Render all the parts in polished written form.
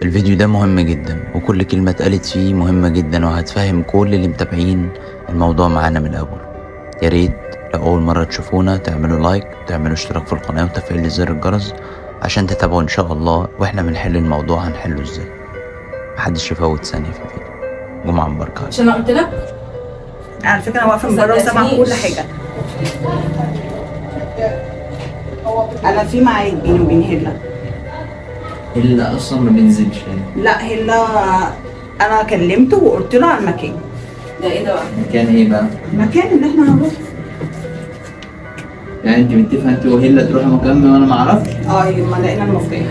الفيديو ده مهم جدا وكل كلمة اتقالت فيه مهمة جدا وهتفهم كل اللي متابعين الموضوع معانا من الأول. يا ريت لو أول مرة تشوفونا تعملوا لايك وتعملوا اشتراك في القناة وتفعيل زر الجرس عشان تتابعوا إن شاء الله، وإحنا بنحل الموضوع هنحله إزاي. محدش يفوت ثانية في الفيديو. جمعة مباركة. عشان انا قلت لك على فكره انا واقفه من بره وسامعه كل حاجه. انا في ميعاد بيني وبين هلا. هلا أصلا ما بينزلش يعني. لا هلا انا كلمته وقلت له على المكان. ده ايه ده بقى؟ مكان إيه بقى؟ المكان اللي احنا هنروح. يعني أنت متفقة أنت وهلا تروحي مكان وأنا ما أعرفش؟ ما لقينا المفتاح.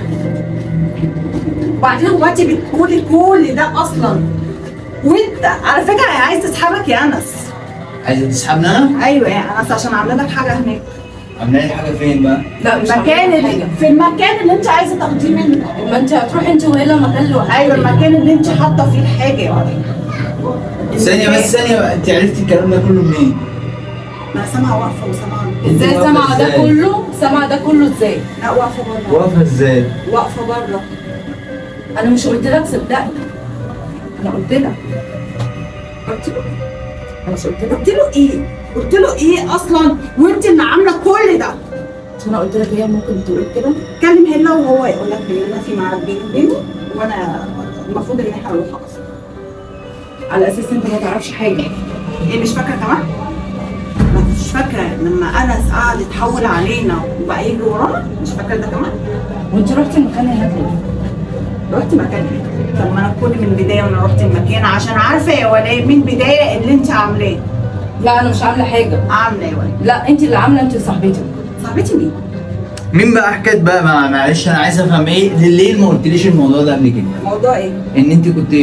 وبعدين هو انت بتقولي كل ده اصلا وانت على فكره عايز تسحبك يا انس. عايزة تسحبني أنا؟ ايوه يا انس عشان عامله لك حاجه هناك. عاملة لي حاجة فين بقى؟ لا مش المكان اللي في المكان اللي انت عايزه تاخديه منه. ما انت هتروحي انت وهلا مكان لوحدك. ايوه المكان اللي انت حاطه فيه الحاجه يا ولد. ثانية بس ثانية، أنت عرفتي الكلام ده كله منين؟ ما انا سامعه واقفه وسامعه. ازاي سامعه ده كله؟ سامعه ده كله ازاي؟ لا واقفه بره. واقفة إزاي؟ واقفه بره. انا مش قلت لك صدقني. انا قلت لك. قلت له انا مش قلت لك. قلت له ايه؟ قلت له ايه اصلا وانت اللي عامله كل ده؟ عشان انا قلت لك هي ممكن تقول كده. كلم هلا وهو يقول لك ان انا في ميعاد بيني وبينه وانا المفروض ان احنا نروح اصلا. على اساس انت ما تعرفش حاجه. ايه مش فاكره كمان؟ مش فاكره لما انس قعد يتحول علينا وبقى يجري ورانا؟ مش فاكره ده كمان؟ وانت رحتي المكان هناك ليه؟ رحت مكان ايه؟ طب ما انا كل من البدايه وانا رحت المكان عشان عارفه يا ولاء من البدايه اللي انت عاملاه. لا انا مش عامله حاجه. عامله يا ولاء. لا انت اللي عامله، انت صاحبتي. صاحبتي مين؟ مين بقى حكايه بقى؟ معلش انا عايز افهم ليه ما قلتليش الموضوع ده قبل كده؟ موضوع ايه؟ ان انت كنت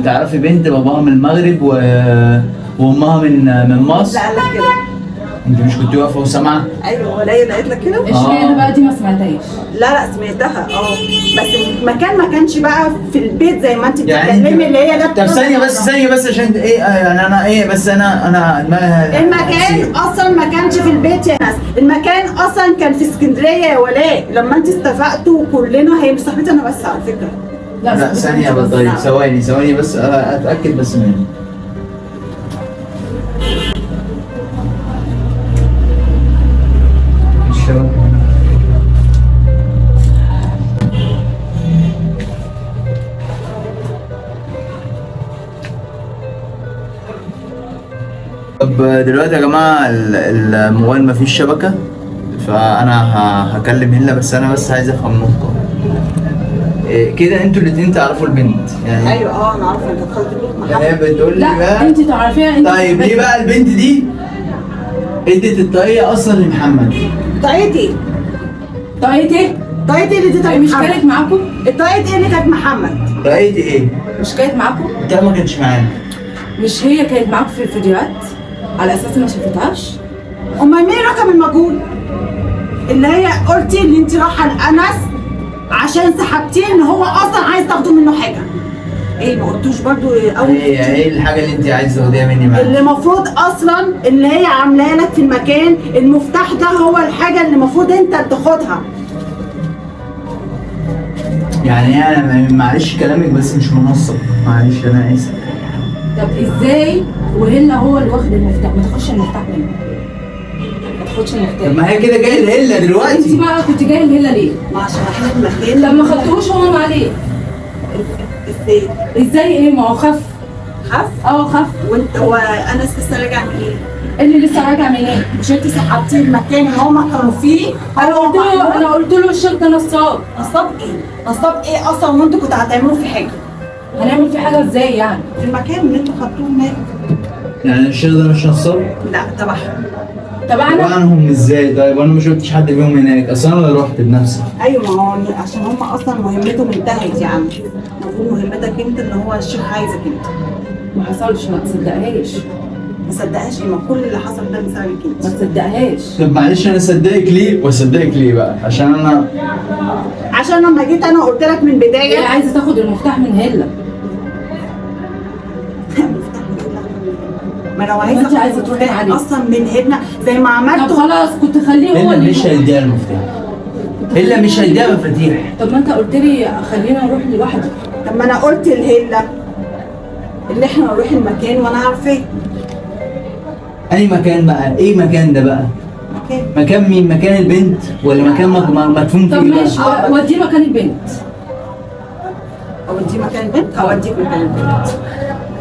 تعرفي بنت باباها من المغرب وامها من مصر. لا قال لك كده. انت مش كنت واقفه وسامعه؟ ايوه ولاء لقيت لك كده؟ اشمعنى بقى دي ما سمعتهاش؟ لا سمعتها بس المكان ما كانش بقى في البيت زي ما انت يعني بتتكلمي اللي هي طب ثانيه بس عشان ايه يعني انا ايه بس انا المكان اصلا ما كانش في البيت يا ناس. المكان اصلا كان في اسكندريه يا ولاء لما انت اتفقتوا كلنا. هي مش صاحبتي انا بس على فكره. لا ثانيه بس. طيب ثواني بس اتاكد بس منه. طب دلوقتي يا جماعه الموبايل مفيش شبكه، فانا هكلم هلا. بس انا عايز افهم نقطه. كده انتوا الاتنين تعرفوا البنت يعني؟ ايوه انا عارفه انت دخلت البيت هي بتقول لي لا بقى انت تعرفيها انت. طيب ليه بقى البنت دي ادت الطاقية اصلا لمحمد؟ طاقيتي طاقيتي اللي اديتك مش كانت معاكم؟ الطاقيتي اللي كانت محمد. طاقية ايه؟ مش كانت معاكم؟ ده ما كانش معانا. مش هي كانت معاكم في الفيديوهات على اساس ما شافتهاش؟ امال مين رقم المجهول؟ اللي هي قلتي اللي انت رايحه لانس عشان سحبتيه ان هو اصلا عايز تاخدوا منه حاجه. ايه ما قلتوش برضو اول ايه الحاجة اللي انت عايزة تاخديها مني معاك؟ اللي المفروض اصلا اللي هي عاملاه لك في المكان المفتاح ده هو الحاجه اللي المفروض انت تاخدها. يعني انا معلش كلامك بس مش منسق، معلش انا اسف. طب ازاي وهلا هو اللي واخد المفتاح؟ ما تاخدش المفتاح منه. ما تاخدش المفتاح. طب ما هي كده جايه لهلا انت دلوقتي. بقى كنت جاي لهلا ليه؟ ما عشان احنا في مكان. طب ما خدتوش هو عليه. ازاي؟ ازاي ايه؟ ما هو خف. خف. وانت هو انس لسه راجع من ايه؟ اللي لسه راجع من ايه؟ مش انت سحبتيه المكان اللي هما كانوا فيه؟ انا قلت له الشيخ ده نصاب. نصاب ايه؟ نصاب ايه اصلا وانتوا كنتوا هتعملوا في حاجه؟ هنعمل فيه حاجه ازاي يعني؟ في المكان اللي انتوا خدتوه هناك. يعني الشيخ ده مش نصاب؟ لا تبعهم. تبعهم ازاي؟ طيب وانا ما شفتش حد فيهم هناك، اصل انا اللي رحت بنفسي. ايوه ما هو عشان هم اصلا مهمتهم انتهت يعني. المفروض مهمتك انت ان هو الشيخ عايزك انت. ما حصلش، ما تصدقهاش. ما صدقهاش ايه؟ ما كل اللي حصل ده بسببك انت. ما تصدقهاش. طب معلش انا اصدقك ليه واصدقك ليه بقى؟ عشان لما جيت انا قلت لك من هي البدايه عايزه تاخد المفتاح من هلا. ما لو عايزه انت عايزه تروحي عليه اصلا من هنا زي ما طب عملتوا. خلاص كنت خليه هو هلا اللي مش هيديها المفتاح. هلا مش هيديها مفاتيح. طب ما انت قلت لي خلينا نروح لوحدي. لما انا قلت لهيلا اللي احنا نروح المكان وانا عارفاه. أي مكان بقى؟ إيه مكان ده بقى؟ مكان مين؟ مكان البنت ولا مكان مدفون فيه؟ طب بقى؟ ماشي، وديه مكان البنت. اوديه مكان البنت؟ اوديك مكان البنت.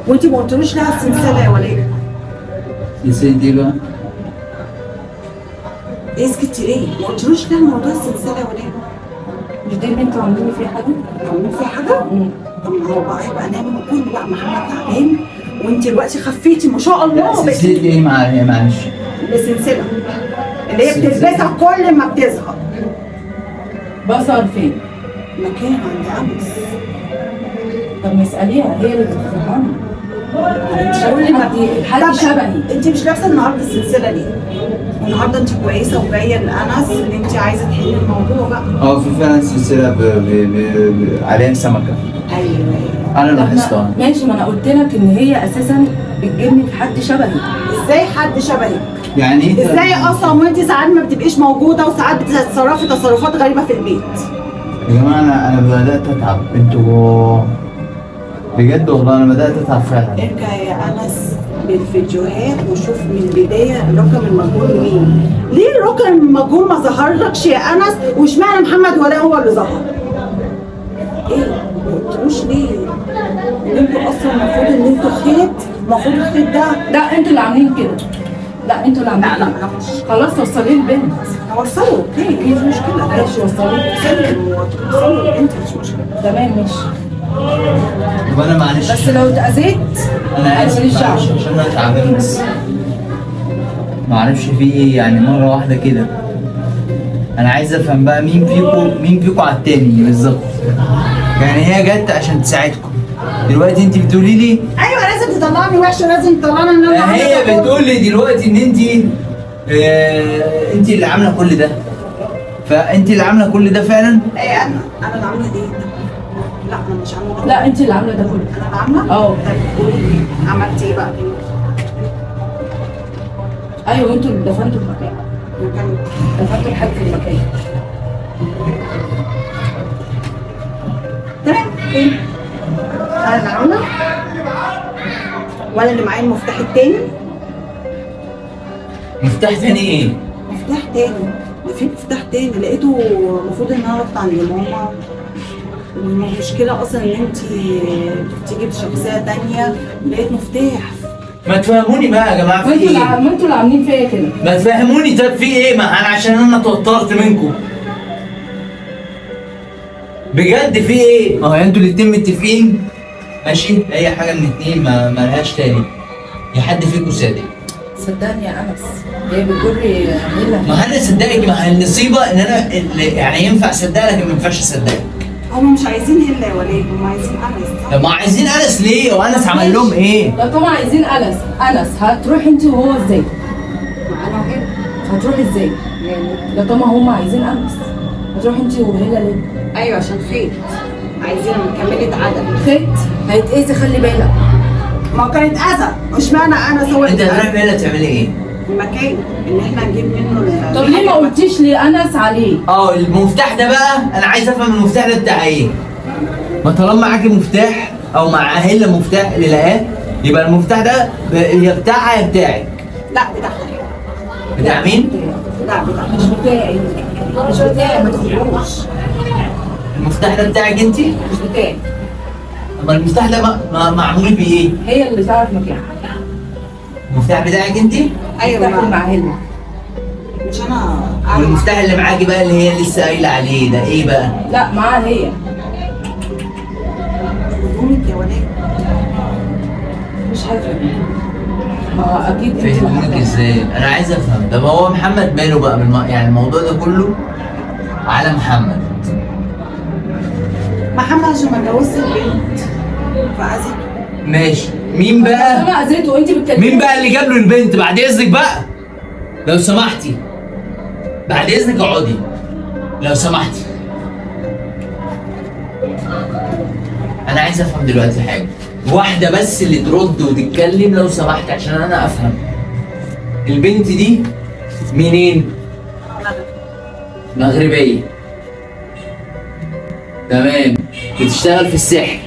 وانت ما قلتلوش لها السلسله يا وليه؟ سلسلة إيه بقى؟ ايه سكتي ليه؟ ما قلتلوش لها موضوع السلسله يا وليه؟ مش دي البنت عاملين فيها حاجه؟ عاملين فيها حاجه؟ طب ما هو بقى يبقى نعمل كله بقى. محمد تعبان وانت دلوقتي خفيتي ما شاء الله. سلسلة إيه معلش؟ السلسله اللي هي بتلبسها كل ما بتظهر. بصر فين؟ مكان عند امس. طب ما اساليها، هي اللي بتفهمني. تقول لي ما حد شبهي. انت مش لابسه النهارده السلسله ليه؟ النهارده انت كويسه وجايه لانس ان انت عايزه تحلي الموضوع بقى. في فعلا سلسلة عليها سمكة. ايوه أنا طب لاحظتها. ماشي، ما انا قلت لك ان هي اساسا بتجيبني في حد شبهي. ازاي حد شبهك؟ يعني إيه؟ ازاي اصلا وانت ساعات ما بتبقيش موجوده وساعات بتتصرفي تصرفات غريبه في البيت؟ يا جماعة أنا بدأت أتعب، أنتوا بجد والله أنا بدأت أتعب فعلا. ارجع يا انس بالفيديوهات وشوف من البدايه الرقم المجهول مين. ليه الرقم المجهول ما ظهرلكش يا انس؟ واشمعنى محمد ولاء هو اللي ظهر؟ ايه ما قلتلوش ليه؟ ان انتوا اصلا المفروض ان انتوا خيط، المفروض الخيط ده. لا انتوا اللي عاملين كده. لا انتوا اللي عاملين لا كده. انا مش خلاص وصليه البنت. هوصله اوكي مفيش مشكله. ماشي وصليه. وصله البنت مش مشكله. تمام ماشي. طب أنا معلش بس لو اتأذيت أنا آسف ماليش معلش دعوة. عشان أنا تعبان بس معرفش في إيه يعني مرة واحدة كده. أنا عايز أفهم بقى مين فيكم على التاني بالظبط. يعني هي جت عشان تساعدكم دلوقتي انت بتقولي لي. ايوه لازم تطلعني وحشه، لازم تطلعني ان انا هي بتقول لي دلوقتي ان انت انت اللي عامله كل ده. فانت اللي عامله كل ده فعلا. ايه انا اللي عامله ايه؟ لا انا مش عامله ده. لا انت اللي عامله ده كله. انا اللي عامله؟ اه. طب قولي لي عملتي ايه بقى؟ ايوه انتوا اللي دفنتوا المكان. مكان دفنتوا الحاج في المكان. تمام اوكي. انا اللي عامله وانا اللي معايا المفتاح التاني. مفتاح تاني ايه؟ مفتاح تاني، ده في مفتاح تاني لقيته. المفروض ان انا رحت عند ماما. المشكلة اصلا ان انت بتيجي بشخصية تانية لقيت مفتاح. ما تفهموني بقى يا جماعه في وانتوا ايه؟ ما انتوا اللي عاملين فيا كده. ما تفهموني طب في ايه؟ ما انا عشان انا توترت منكم. بجد في ايه؟ ما هو انتوا الاتنين متفقين ماشي؟ اي حاجه من الاتنين ما لهاش تاني. يا حد فيكم صادق؟ صدقني يا انس، هي بتجري هيلا. ما انا صدقك، ما هي النصيبه ان انا يعني ينفع اصدقك لكن ما ينفعش اصدقك. هم مش عايزين هلا يا ولاد، هم عايزين انس. طب ما عايزين انس ليه؟ وانس عمل لهم ايه؟ لا طبعا عايزين انس هتروحي انت وهو ازاي؟ انا وهي. هتروحي ازاي؟ يعني لا طبعا هم عايزين انس، هتروحي انت وهيلا ليه؟ ايوه عشان خيط، عايزين مكملة عدد. خيط هيتأذي خلي بالك. ما هو كانت اذى، اشمعنى انس هو انت هتروحي بيلا تعملي ايه؟ المكان ان احنا نجيب منه طب ليه ما قلتيش لأنس عليه؟ المفتاح ده بقى انا عايز افهم المفتاح ده بتاع ايه؟ ما طالما معاكي مفتاح او مع هلا مفتاح اللي لقاه يبقى المفتاح ده يا بتاعها يا بتاعك. لا بتاعها. بتاع مين؟ لا بتاعها. مش بتاعي. مش بتاعي، ما تخرجوش. المفتاح ده بتاعك انت؟ مش بتاعي. اما المفتاح ده معمول بايه؟ هي اللي تعرف مكانها. المفتاح بتاعك انت؟ ايوه ايوه مع هيلا. مش انا. والمفتاح اللي معاكي بقى اللي هي لسه قايله عليه ده ايه بقى؟ لا معاها هي. هدومك يا ولاد. مش هفهم. ما اكيد انت اللي فهموني حاطاها. ازاي؟ انا عايز افهم. طب هو محمد ماله بقى يعني الموضوع ده كله على محمد. محمد عشان ما اتجوزش البنت فأذيته. ماشي. مين بقى؟ انا اذيته وانت بتكلمي. مين بقى اللي جاب له البنت؟ بعد اذنك بقى لو سمحتي، بعد اذنك اقعدي لو سمحتي. انا عايز افهم دلوقتي حاجه واحده بس اللي ترد وتتكلم لو سمحت عشان انا افهم. البنت دي منين؟ مغربيه. تمام. بتشتغل في السحر.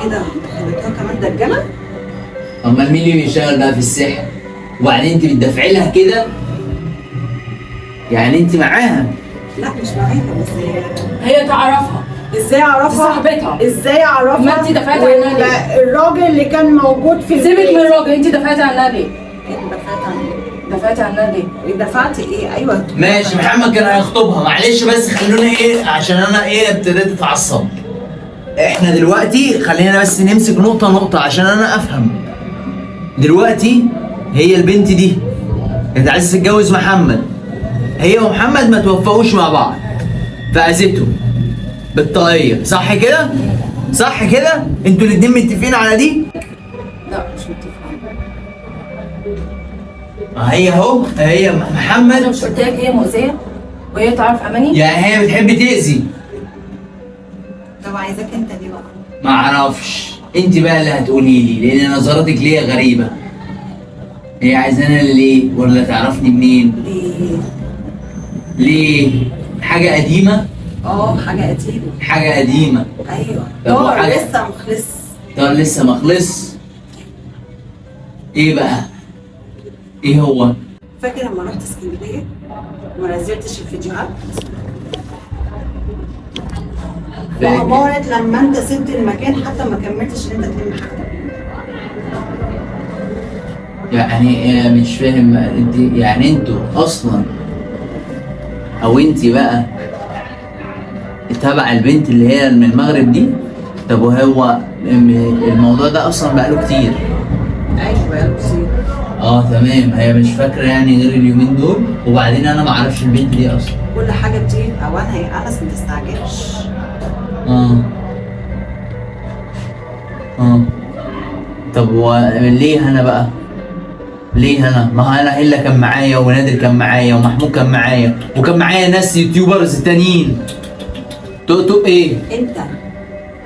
ايه ده؟ انت خليتها كمان دجاله؟ امال مين اللي بيشتغل بقى في السحر؟ وبعدين انت بتدافعي لها كده؟ يعني انت معاها؟ لا مش معاها بس هي تعرفها. ازاي اعرفها؟ دي صاحبتها. ازاي اعرفها؟ ما انت دفعتي عنها ليه؟ الراجل اللي كان موجود في سيبك البيت. من الراجل، انت دفعتي عنها ليه؟ دفعت عنها. دفعتي عنها ليه؟ دفعت ايه؟ ايوه ماشي، محمد كان هيخطبها، معلش بس خلونا ايه عشان انا ايه ابتديت اتعصب. احنا دلوقتي خلينا بس نمسك نقطة نقطة عشان انا افهم. دلوقتي هي البنت دي كانت عايزة تتجوز محمد، هي ومحمد ما توفقوش مع بعض فأذته بالطاقية، صح كده؟ صح كده؟ انتوا الاتنين متفقين على دي؟ لا مش متفقين. هي اهو هي انا محمد. مش قلت لك هي مؤذيه وهي تعرف اماني؟ يعني هي بتحب تأذي. طب عايزاك انت ليه بقى؟ ما اعرفش، انت بقى اللي هتقولي لي لان نظراتك ليا غريبه. هي عايزانا ليه ولا تعرفني منين؟ ليه؟ حاجه قديمه؟ حاجه قديمه. حاجه قديمه. ايوه طب وحاجة- لسه مخلص. طب لسه ما خلص. ايه بقى؟ ايه هو؟ فاكر لما رحت اسكندريه وما نزلتش الفيديوهات؟ فاكر. وأمارة لما انت سبت المكان حتى ما كملتش ان انت تلم حاجتك. يعني مش فاهم انت، يعني انتوا اصلا او انت بقى تبع البنت اللي هي من المغرب دي؟ طب وهو الموضوع ده اصلا بقاله كتير. ايوه يا بصير. تمام، هي مش فاكره يعني غير اليومين دول، وبعدين انا ما اعرفش البنت دي اصلا. كل حاجه بتيجي في اوانها يا انس، ما تستعجلش. طب ليه انا بقى؟ ليه انا؟ ما هو انا هيلا كان معايا ونادر كان معايا ومحمود كان معايا وكان معايا ناس يوتيوبرز تانيين. تقطق ايه؟ انت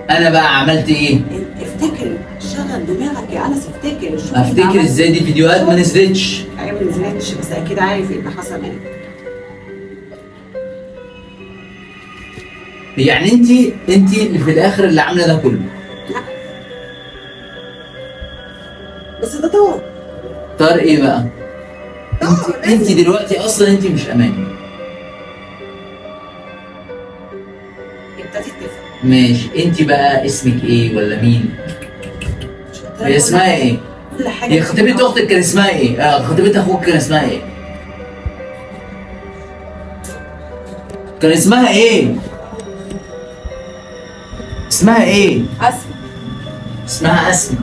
انا بقى عملت ايه؟ افتكر، شغل دماغك يا انس، افتكر. شوف افتكر ازاي؟ دي فيديوهات ما نزلتش. ايوه ما نزلتش بس اكيد عارف ايه اللي حصل ايه. يعني انت اللي في الاخر اللي عامله ده كله؟ لا بس ده طار. طار ايه بقى؟ انت لازم. دلوقتي اصلا انت مش اماني. ابتديت تفهم. ماشي، انت بقى اسمك ايه ولا مين؟ هي اسمها ايه؟ كل حاجه هي خطيبة اختك كان اسمها ايه؟ خطيبة اخوك كان اسمها ايه؟ كان اسمها ايه؟ اسمها ايه؟ اسمع. اسمها اسماء.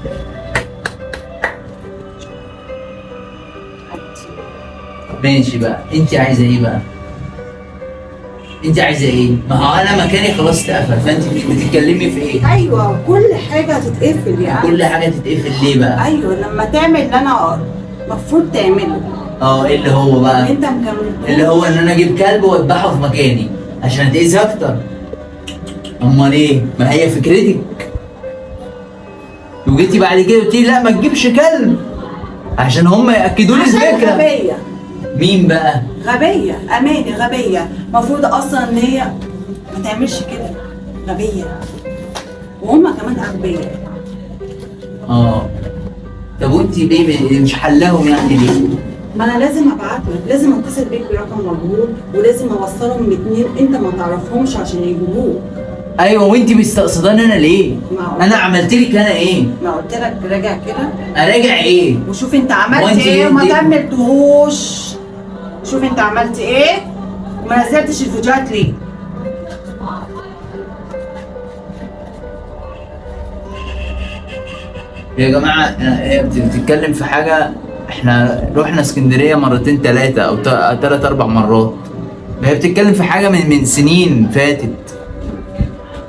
ماشي بقى، انت عايزه ايه بقى؟ انت عايزه ايه؟ ما هو انا مكاني خلاص اتقفل، فانت بتتكلمي في ايه؟ ايوه كل حاجه هتتقفل يا كل حاجه تتقفل ليه بقى؟ ايوه لما تعمل اللي انا المفروض تعمله. ايه اللي هو بقى؟ انت مكمل. اللي هو ان انا اجيب كلب واذبحه في مكاني عشان اتاذي اكتر. امال ايه؟ ما هي فكرتك. وجيتي بعد كده قلتي لا ما تجيبش كلب عشان هم ياكدوا لي عشان الفكره. غبيه. مين بقى؟ غبيه اماني، غبيه. المفروض اصلا ان هي ما تعملش كده. غبيه وهم كمان اغبياء. طب وانت ليه مش حلاهم يعني ليه؟ ما انا لازم ابعت لك، لازم اتصل بيك برقم مجهول ولازم اوصلهم باتنين انت ما تعرفهمش عشان يجيبوك. ايوه، وانت مستقصداني انا ليه؟ ما انا عملت لك انا ايه؟ ما قلت لك راجع كده اراجع ايه؟ وشوف انت هو عملت انت ايه وما دي- كملتهوش. شوف انت عملت ايه وما نزلتش الفيديوهات ليه. يا جماعه هي بتتكلم في حاجه. احنا رحنا اسكندريه مرتين ثلاثه او ثلاث اربع مرات. هي بتتكلم في حاجه من سنين فاتت.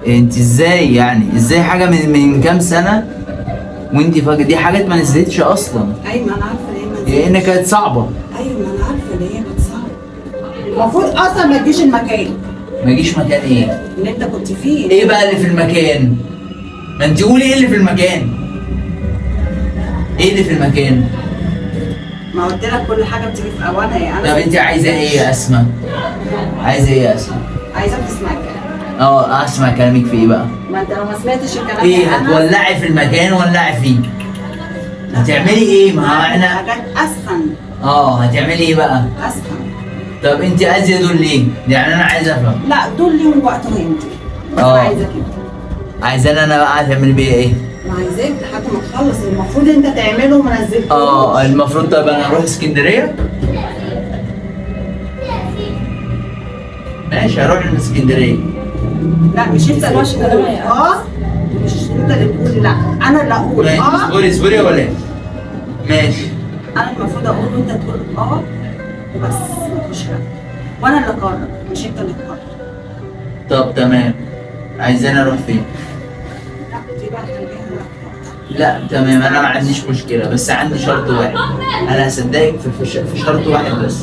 انت ازاي يعني؟ ازاي حاجه من كام سنه وانت فاكره دي حاجات ما نزلتش اصلا؟ ايوه ما انا عارفه ان هي ما هي ان كانت صعبه. ايوه ما انا عارفه ان هي كانت صعبه. المفروض اصلا ما تجيش المكان ما يجيش مكان ايه؟ اللي انت كنت فيه. ايه بقى اللي في المكان؟ ما انت قولي ايه اللي في المكان؟ ايه اللي في المكان؟ ما قلت لك كل حاجه بتيجي في اوانها يا طب انا. انت عايزه ايه يا اسماء؟ عايزه ايه يا اسماء؟ عايزاك تسمع الكلام. اسمع كلامك في ايه بقى؟ ما انت لو ما سمعتش الكلام ايه يا أنس، هتولعي في المكان ولعي فيه؟ هتعملي ايه؟ ما هو احنا حاجات اسخن. هتعملي ايه بقى؟ اسخن. طب انت قاسيه دول ليه؟ يعني انا عايز افهم. لا دول ليهم وقتهم انت. بس اه. انا عايزه كده. عايزاني انا بقى تعملي بيا ايه؟ وعايزاك لحد ما تخلص المفروض انت تعمله وما نزلتوش. المفروض. طب انا اروح اسكندريه؟ ماشي هروح اسكندريه. لا مش انت اللي مش تقول كلامها يا مش انت اللي تقول لا، انا اللي اقول ماشي اصبري ولا ايه؟ ماشي. انا المفروض اقول وانت تقول وبس مفيش حاجه. وانا اللي اقرر مش انت اللي تقرر. طب تمام. عايزاني اروح فين؟ لا دي بقى خليها. لا تمام انا ما عنديش مشكله، بس عندي شرط واحد. انا هصدقك في شرط واحد بس.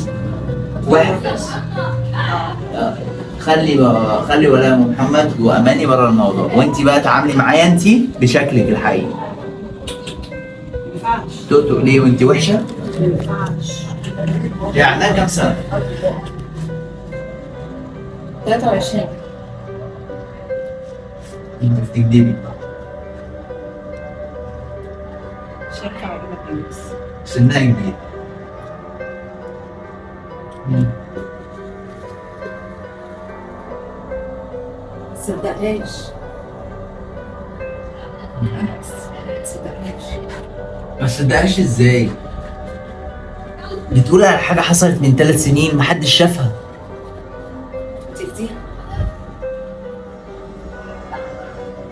واحد بس. خلي ولاء محمد واماني بره الموضوع، وانت بقى تعاملي معايا انت بشكلك الحقيقي. ما ينفعش. تقطق ليه وانت وحشه؟ ما ينفعش. هي عندها كام سنه؟ 23. انت بتكدبي. شايفه عجبك الناس. سنها كبير. تصدقهاش. تصدقهاش. ما تصدقهاش ازاي؟ بتقول على حاجه حصلت من 3 سنين محدش شافها. تأذيها.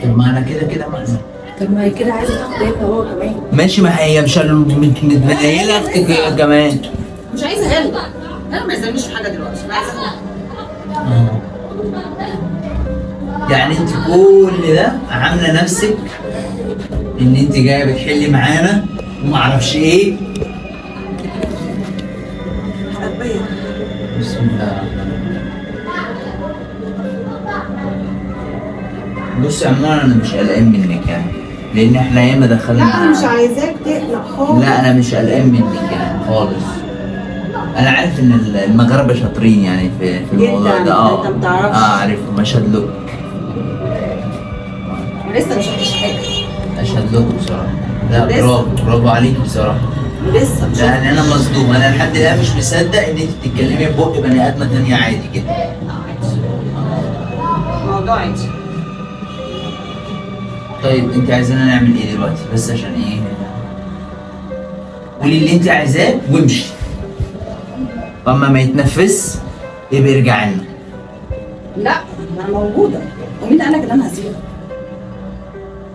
طب ما انا كده مأذي. طب ما هي كده عايزه تاخد ابنها هو كمان. ماشي ما هي مش متنيله اختك كمان. مش عايزه اقل. انا ما يلزمنيش في حاجه دلوقتي، انا عايزه يعني انت كل ده عامله نفسك ان انت جايه بتحلي معانا ومعرفش ايه. حربيه. بسم الله الرحمن الرحيم. بصي يا عمار انا مش قلقان منك يعني، لان احنا ياما دخلنا. لا انا مش عايزاك تقلق خالص. لا انا مش قلقان منك يعني خالص. انا عارف ان المغاربه شاطرين يعني في الموضوع جداً. ده. انت متعرفش. عارفهم. اشهد لكم. لسه ما شفتش حاجه. اشهد لكم بصراحه. لا لسه. برافو عليكي بصراحه. لسه مش يعني انا مصدوم، انا لحد الان مش مصدق ان انت بتتكلمي ببق بني ادمه تانيه عادي كده. موضوع عادي. طيب انت عايزانا نعمل ايه دلوقتي؟ بس عشان ايه؟ قولي اللي انت عايزاه وامشي. اما ما يتنفس يبقى ارجع لنا. لا انا موجوده. ومين قال لك ان انا هسيبك؟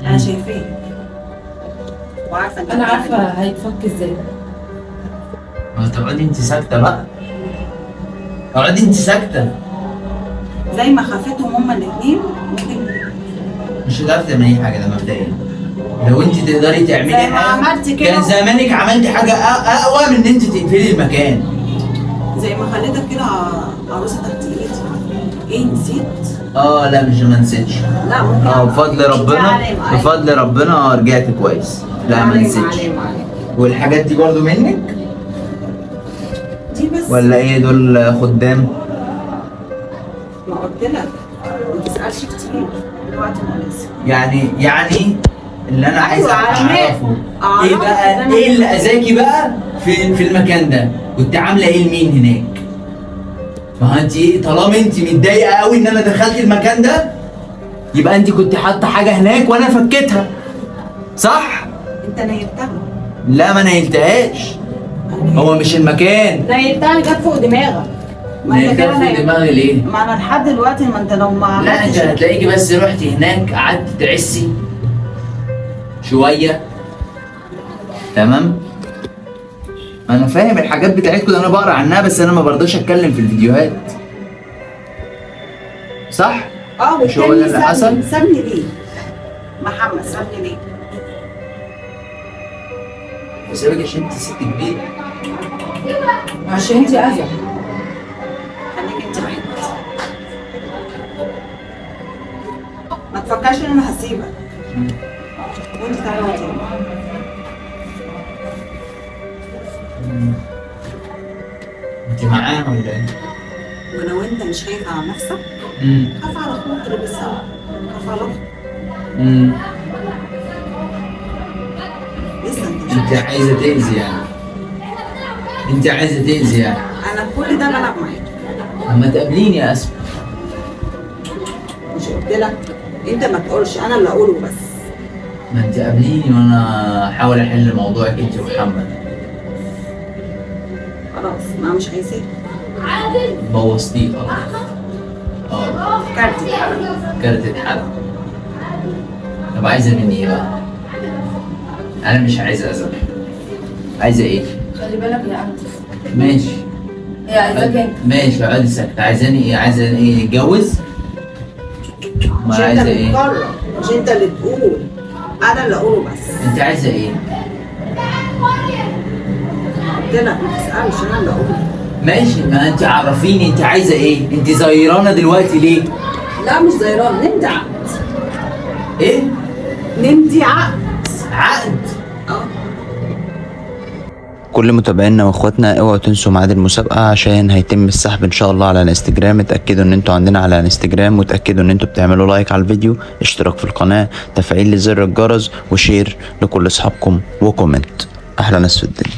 انا شايفاه وعارفه انت انا عارفه هيتفك ازاي. ما تقعدي انت ساكته بقى. اقعدي انت ساكته. زي ما خافتهم هما الاثنين ممكن. مش هتعرفي تعملي حاجه ده مبدئيا. لو انت تقدري تعملي زي ما حاجه عملتي كده. كان زمانك عملتي حاجه اقوى من ان انت تقفلي المكان. زي ما خليتك كده عروسه تحت ايدي. ايه نسيت؟ لا مش ما نسيتش. لا ممكن. بفضل ربنا بفضل ربنا رجعت كويس. لا ما نسيتش. والحاجات دي برضو منك دي بس. ولا ايه دول خدام؟ ما قلت لك ما تسالش كتير دلوقتي مناسب. يعني اللي انا عايز أيوة، اعرفه أعرف ايه بقى؟ إن أنا- ايه اللي اذاكي بقى في المكان ده؟ كنت عامله ايه لمين هناك؟ ما انت طالما انت متضايقه قوي ان انا دخلت المكان ده يبقى انت كنت حاطه حاجه هناك وانا فكيتها صح؟ انت نيلتها. لا ما نيلتهاش. هو مش المكان. نيلتها جت فوق دماغك. ما انت كده في دماغي ليه؟ ما انا لحد دلوقتي ما انت لو ما لا انت عملتش. هتلاقيكي بس رحتي هناك قعدت تعسي شويه. تمام؟ انا فاهم الحاجات بتاعتكم انا بقرا عنها، بس انا ما برضاش اتكلم في الفيديوهات. صح؟ مش هو ده اللي حصل؟ سابني ليه؟ محمد سابني ليه؟ بسببك عشان انت ست كبيره. عشان انت اذى. خليك انت بعيد. ما تفكرش ان انا هسيبك. وانت تعالى وطيب. انت معاها ولا ايه؟ ولو انت مش خايف على نفسك خاف على اخوك اللي بيسوي، خاف على اختك. لسه انت عايزه تاذي يعني، انت عايزه تاذي يعني. انا كل ده بلعب معاك. اما تقابليني يا اسماء. مش قلت لك انت ما تقولش، انا اللي اقوله بس. ما انت قابليني وانا احاول احل موضوعك انت ومحمد. خلاص ما مش عايزاه. بوظتيه خلاص. كارت اتحرق. كارت اتحرق. طب عايزه مني ايه بقى؟ انا مش عايزه ازعل. عايزه ايه؟ خلي بالك يا عم. ماشي. هي عايزاك انت. ماشي اقعدي ساكتة. عايزاني ايه؟ عايزة ايه؟ نتجوز؟ ما مش انت عايزة اللي ايه؟ تقرر، مش انت اللي تقول، انا اللي اقوله بس. انت عايزة ايه؟ قلت لك ما تسالش، انا اللي اقوله. ماشي، ما انت عرفيني انت عايزة ايه؟ انت زيرانة دلوقتي ليه؟ لا مش زيران، نمضي عقد. ايه؟ نمضي عقد. عقد؟ كل متابعينا واخواتنا اوعوا تنسوا ميعاد المسابقة عشان هيتم السحب ان شاء الله على الانستجرام. اتأكدوا ان انتوا عندنا على الانستجرام، وتأكدوا ان انتوا بتعملوا لايك على الفيديو، اشتراك في القناة، تفعيل لزر الجرس، وشير لكل اصحابكم، وكومنت. احلى ناس في الدنيا.